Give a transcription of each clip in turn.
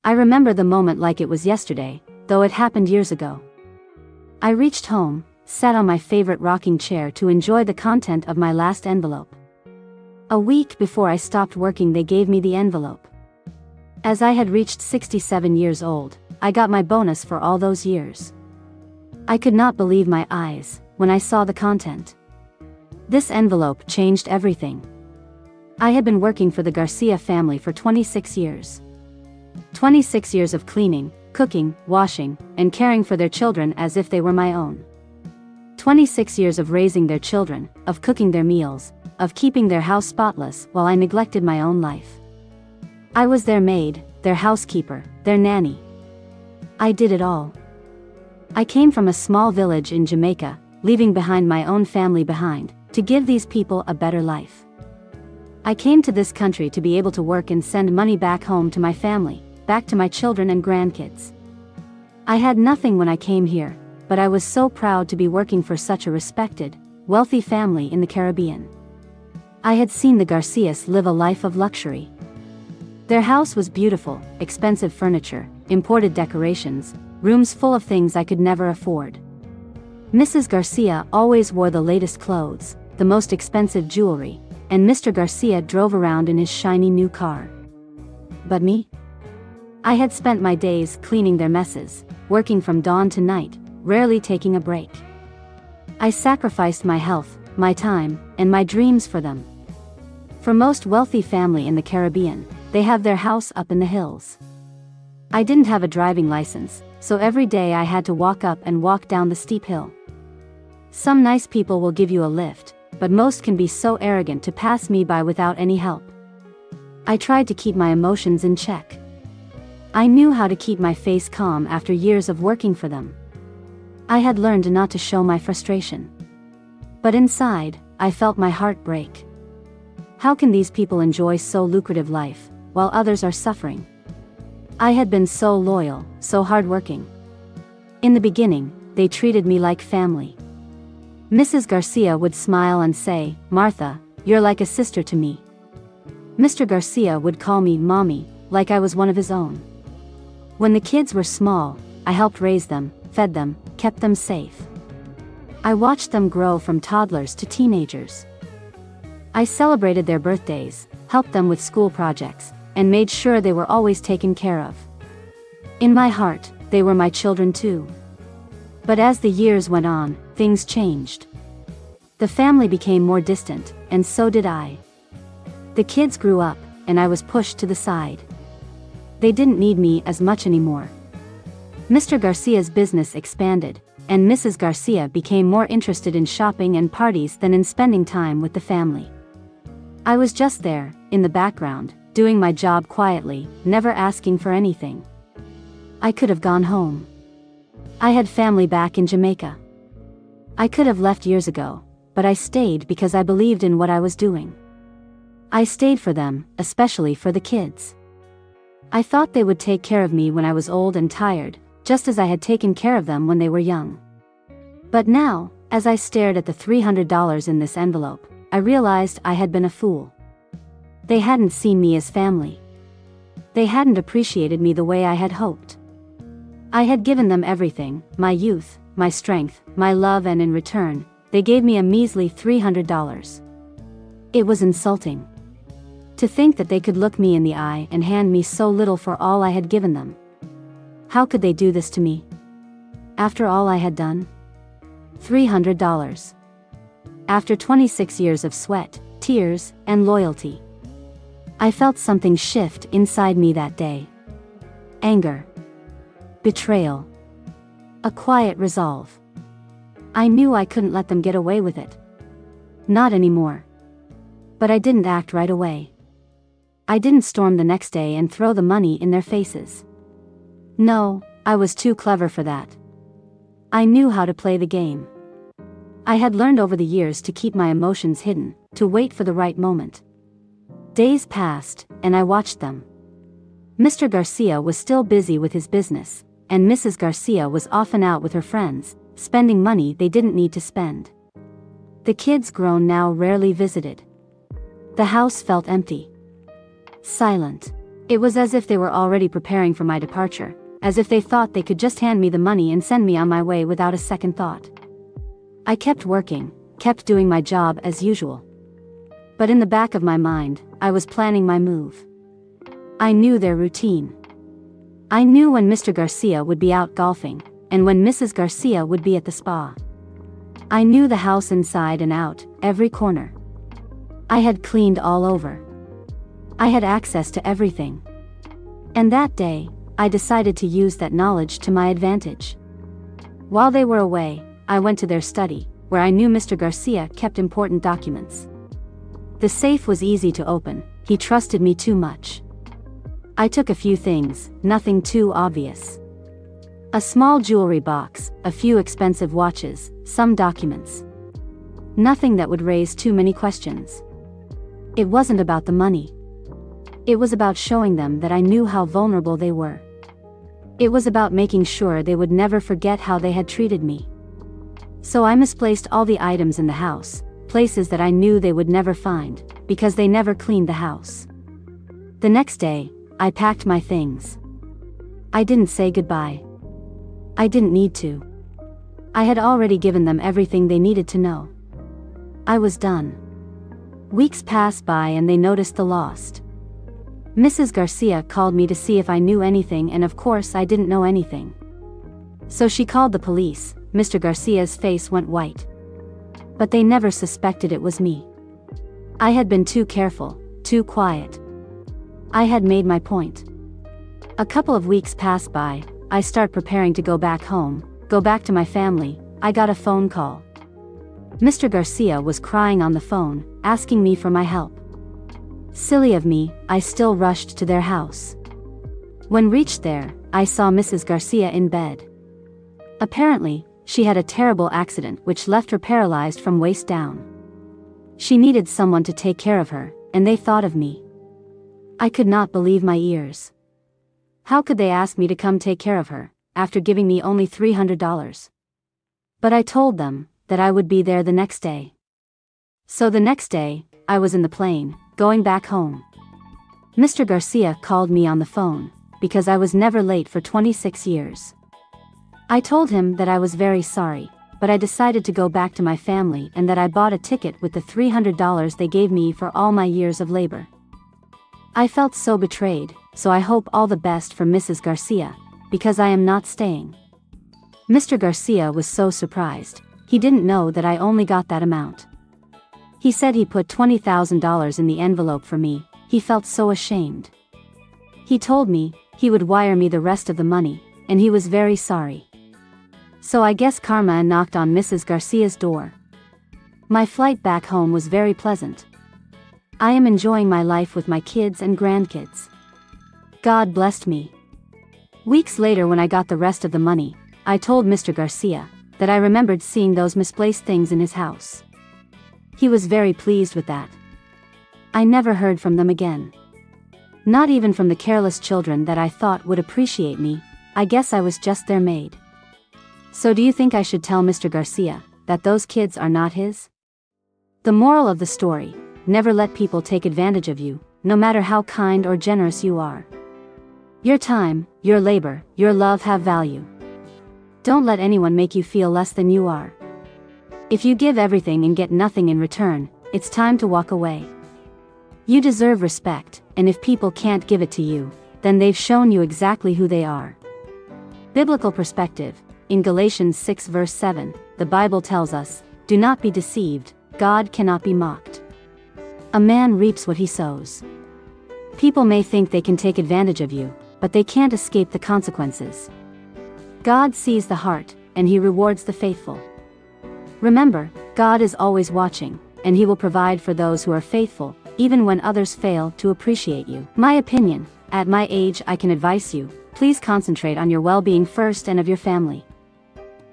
I remember the moment like it was yesterday, though it happened years ago. I reached home, sat on my favorite rocking chair to enjoy the content of my last envelope. A week before I stopped working, they gave me the envelope. As I had reached 67 years old, I got my bonus for all those years. I could not believe my eyes when I saw the content. This envelope changed everything. I had been working for the Garcia family for 26 years. 26 years of cleaning, cooking, washing, and caring for their children as if they were my own. 26 years of raising their children, of cooking their meals, of keeping their house spotless while I neglected my own life. I was their maid, their housekeeper, their nanny. I did it all. I came from a small village in Jamaica, leaving behind my own family behind, to give these people a better life. I came to this country to be able to work and send money back home to my family, back to my children and grandkids. I had nothing when I came here, but I was so proud to be working for such a respected, wealthy family in the Caribbean. I had seen the Garcias live a life of luxury. Their house was beautiful, expensive furniture, imported decorations, rooms full of things I could never afford. Mrs. Garcia always wore the latest clothes, the most expensive jewelry, and Mr. Garcia drove around in his shiny new car. But me? I had spent my days cleaning their messes, working from dawn to night, rarely taking a break. I sacrificed my health, my time, and my dreams for them. For most wealthy family in the Caribbean, they have their house up in the hills. I didn't have a driving license, so every day I had to walk up and walk down the steep hill. Some nice people will give you a lift, but most can be so arrogant to pass me by without any help. I tried to keep my emotions in check. I knew how to keep my face calm after years of working for them. I had learned not to show my frustration. But inside, I felt my heart break. How can these people enjoy so lucrative life, while others are suffering? I had been so loyal, so hardworking. In the beginning, they treated me like family. Mrs. Garcia would smile and say, "Martha, you're like a sister to me." Mr. Garcia would call me Mommy, like I was one of his own. When the kids were small, I helped raise them, fed them, kept them safe. I watched them grow from toddlers to teenagers. I celebrated their birthdays, helped them with school projects, and made sure they were always taken care of. In my heart, they were my children too. But as the years went on, things changed. The family became more distant, and so did I. The kids grew up, and I was pushed to the side. They didn't need me as much anymore. Mr. Garcia's business expanded, and Mrs. Garcia became more interested in shopping and parties than in spending time with the family. I was just there, in the background, doing my job quietly, never asking for anything. I could have gone home. I had family back in Jamaica. I could have left years ago, but I stayed because I believed in what I was doing. I stayed for them, especially for the kids. I thought they would take care of me when I was old and tired, just as I had taken care of them when they were young. But now, as I stared at the $300 in this envelope, I realized I had been a fool. They hadn't seen me as family. They hadn't appreciated me the way I had hoped. I had given them everything, my youth, my strength, my love, and in return, they gave me a measly $300. It was insulting. To think that they could look me in the eye and hand me so little for all I had given them. How could they do this to me? After all I had done? $300. After 26 years of sweat, tears, and loyalty. I felt something shift inside me that day. Anger. Betrayal. A quiet resolve. I knew I couldn't let them get away with it. Not anymore. But I didn't act right away. I didn't storm the next day and throw the money in their faces. No, I was too clever for that. I knew how to play the game. I had learned over the years to keep my emotions hidden, to wait for the right moment. Days passed, and I watched them. Mr. Garcia was still busy with his business, and Mrs. Garcia was often out with her friends, spending money they didn't need to spend. The kids, grown now, rarely visited. The house felt empty. Silent. It was as if they were already preparing for my departure, as if they thought they could just hand me the money and send me on my way without a second thought. I kept working, kept doing my job as usual. But in the back of my mind, I was planning my move. I knew their routine. I knew when Mr. Garcia would be out golfing, and when Mrs. Garcia would be at the spa. I knew the house inside and out, every corner. I had cleaned all over. I had access to everything. And that day, I decided to use that knowledge to my advantage. While they were away, I went to their study, where I knew Mr. Garcia kept important documents. The safe was easy to open, he trusted me too much. I took a few things, nothing too obvious. A small jewelry box, a few expensive watches, some documents. Nothing that would raise too many questions. It wasn't about the money. It was about showing them that I knew how vulnerable they were. It was about making sure they would never forget how they had treated me. So I misplaced all the items in the house, places that I knew they would never find, because they never cleaned the house. The next day, I packed my things. I didn't say goodbye. I didn't need to. I had already given them everything they needed to know. I was done. Weeks passed by and they noticed the lost. Mrs. Garcia called me to see if I knew anything, and of course I didn't know anything. So she called the police. Mr. Garcia's face went white. But they never suspected it was me. I had been too careful, too quiet. I had made my point. A couple of weeks passed by, I start preparing to go back home, go back to my family. I got a phone call. Mr. Garcia was crying on the phone, asking me for my help. Silly of me, I still rushed to their house. When reached there, I saw Mrs. Garcia in bed. Apparently, she had a terrible accident which left her paralyzed from waist down. She needed someone to take care of her, and they thought of me. I could not believe my ears. How could they ask me to come take care of her, after giving me only $300? But I told them that I would be there the next day. So the next day, I was in the plane, going back home. Mr. Garcia called me on the phone, because I was never late for 26 years. I told him that I was very sorry, but I decided to go back to my family and that I bought a ticket with the $300 they gave me for all my years of labor. I felt so betrayed, so I hope all the best for Mrs. Garcia, because I am not staying. Mr. Garcia was so surprised, he didn't know that I only got that amount. He said he put $20,000 in the envelope for me, he felt so ashamed. He told me he would wire me the rest of the money, and he was very sorry. So I guess karma knocked on Mrs. Garcia's door. My flight back home was very pleasant. I am enjoying my life with my kids and grandkids. God blessed me. Weeks later, when I got the rest of the money, I told Mr. Garcia that I remembered seeing those misplaced things in his house. He was very pleased with that. I never heard from them again. Not even from the careless children that I thought would appreciate me. I guess I was just their maid. So do you think I should tell Mr. Garcia that those kids are not his? The moral of the story: never let people take advantage of you, no matter how kind or generous you are. Your time, your labor, your love have value. Don't let anyone make you feel less than you are. If you give everything and get nothing in return, it's time to walk away. You deserve respect, and if people can't give it to you, then they've shown you exactly who they are. Biblical perspective. In Galatians 6 verse 7, the Bible tells us, "Do not be deceived, God cannot be mocked. A man reaps what he sows." People may think they can take advantage of you, but they can't escape the consequences. God sees the heart, and He rewards the faithful. Remember, God is always watching, and He will provide for those who are faithful, even when others fail to appreciate you. My opinion: at my age I can advise you, please concentrate on your well-being first and of your family.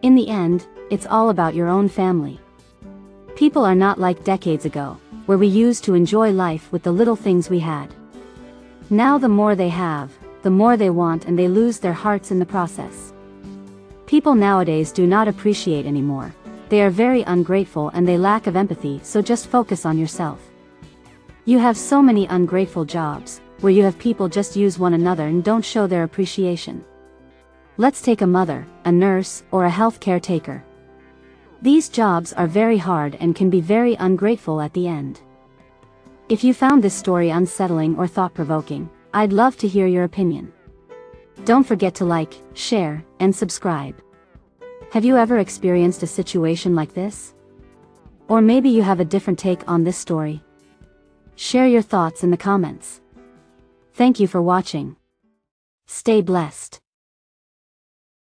In the end, it's all about your own family. People are not like decades ago, where we used to enjoy life with the little things we had. Now the more they have, the more they want, and they lose their hearts in the process. People nowadays do not appreciate anymore. They are very ungrateful and they lack of empathy, so just focus on yourself. You have so many ungrateful jobs, where you have people just use one another and don't show their appreciation. Let's take a mother, a nurse, or a health caretaker. These jobs are very hard and can be very ungrateful at the end. If you found this story unsettling or thought-provoking, I'd love to hear your opinion. Don't forget to like, share, and subscribe. Have you ever experienced a situation like this? Or maybe you have a different take on this story. Share your thoughts in the comments. Thank you for watching. Stay blessed.